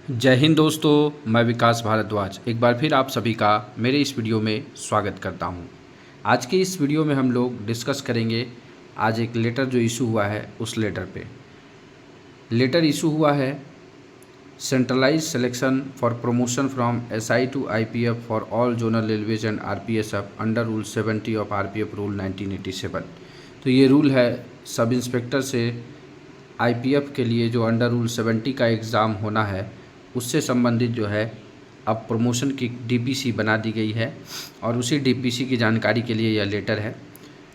जय हिंद दोस्तों, मैं विकास भारद्वाज एक बार फिर आप सभी का मेरे इस वीडियो में स्वागत करता हूं। आज के इस वीडियो में हम लोग डिस्कस करेंगे आज एक लेटर जो इशू हुआ है उस लेटर पे। लेटर इशू हुआ है centralize selection for promotion from SI to IPF for all zonal railways and RPSF under rule 70 of RPF rule 1987। तो ये रूल है सब इंस्पेक्टर से आईपीएफ के लिए जो अंडर रूल 70 का एग्ज़ाम होना है उससे संबंधित जो है अब प्रमोशन की डीपीसी बना दी गई है और उसी डीपीसी की जानकारी के लिए यह लेटर है।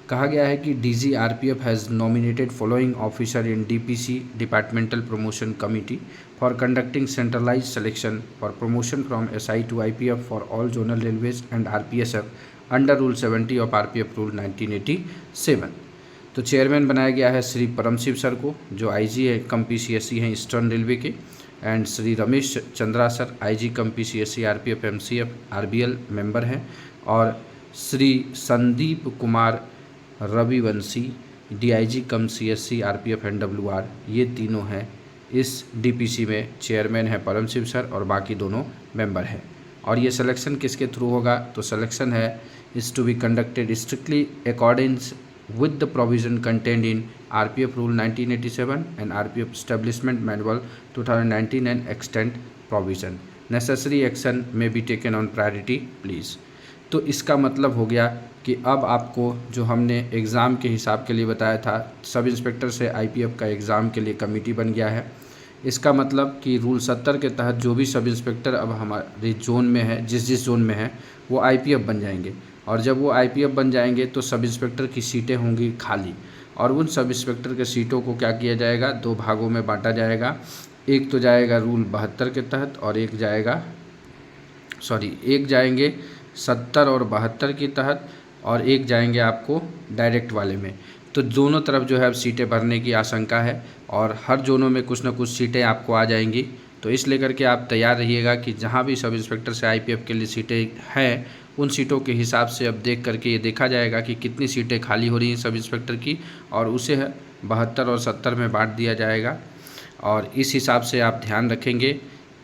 कहा गया है कि DG RPF has nominated following officer in DPC departmental promotion committee for conducting centralize selection for promotion from SI to IPF for all zonal railways and RPSF under rule 70 of RPF rule 1987। तो chairman बनाया गया है Shri Paramshiva sir को, जो IG है cum PCSC हैं eastern railway के, and Shri Ramesh Chandra sir IG cum PCSC RPF MCF RBL member हैं, और Shri Sandeep Kumar Ravivanshi DIG cum CSC RPF NWR, ये तीनों हैं इस डीपीसी में। चेयरमैन है परमशिव सर और बाकी दोनों मेंबर हैं। और ये सिलेक्शन किसके थ्रू होगा? तो सिलेक्शन है is to be conducted strictly accordings with the provision contained in RPF Rule 1987 and RPF Establishment Manual 2019 and extant provision. Necessary action may be taken on priority please. तो इसका मतलब हो गया कि अब आपको जो हमने एग्ज़ाम के हिसाब के लिए बताया था, सब इंस्पेक्टर से आईपीएफ का एग्ज़ाम के लिए कमेटी बन गया है। इसका मतलब कि रूल 70 के तहत जो भी सब इंस्पेक्टर अब हमारे जोन में है, जिस जोन में है, वो आईपीएफ बन जाएंगे। और जब वो आईपीएफ बन जाएंगे तो सब इंस्पेक्टर की सीटें होंगी खाली, और उन सब इंस्पेक्टर के सीटों को क्या किया जाएगा? दो भागों में बांटा जाएगा। एक तो जाएगा रूल 72 के तहत और एक जाएंगे 70 और 72 के तहत, और एक जाएंगे आपको डायरेक्ट वाले में। तो दोनों तरफ जो है अब सीटें भरने की आशंका है और हर जोनों में कुछ ना कुछ सीटें आपको आ जाएंगी। तो इस लेकर के आप तैयार रहिएगा कि जहाँ भी सब इंस्पेक्टर से आईपीएफ के लिए सीटें हैं उन सीटों के हिसाब से अब देख करके ये देखा जाएगा कि कितनी सीटें खाली हो रही हैं सब इंस्पेक्टर की, और उसे 72 और 70 में बांट दिया जाएगा। और इस हिसाब से आप ध्यान रखेंगे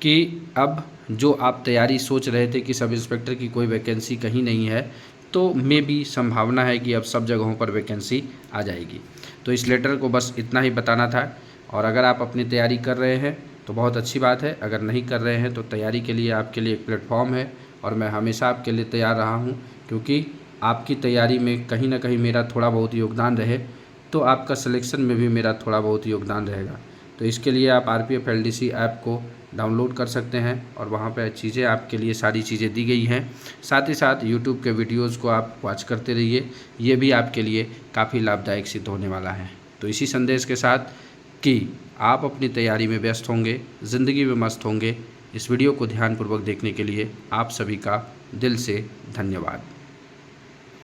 कि अब जो आप तैयारी सोच रहे थे कि सब इंस्पेक्टर की कोई वैकेंसी कहीं नहीं है, तो मे भी संभावना है कि अब सब जगहों पर वैकेंसी आ जाएगी। तो इस लेटर को बस इतना ही बताना था। और अगर आप अपनी तैयारी कर रहे हैं तो बहुत अच्छी बात है, अगर नहीं कर रहे हैं तो तैयारी के लिए आपके लिए एक प्लेटफॉर्म है और मैं हमेशा आपके लिए तैयार रहा हूं, क्योंकि आपकी तैयारी में कहीं ना कहीं मेरा थोड़ा बहुत योगदान रहे तो आपका सिलेक्शन में भी मेरा थोड़ा बहुत योगदान रहेगा। तो इसके लिए आप आरपीएफ एलडीसी ऐप को डाउनलोड कर सकते हैं और वहाँ पर चीज़ें आपके लिए सारी चीज़ें दी गई हैं। साथ ही साथ यूट्यूब के वीडियोज़ को आप वॉच करते रहिए, ये भी आपके लिए काफ़ी लाभदायक सिद्ध होने वाला है। तो इसी संदेश के साथ कि आप अपनी तैयारी में व्यस्त होंगे, ज़िंदगी में मस्त होंगे, इस वीडियो को ध्यानपूर्वक देखने के लिए आप सभी का दिल से धन्यवाद।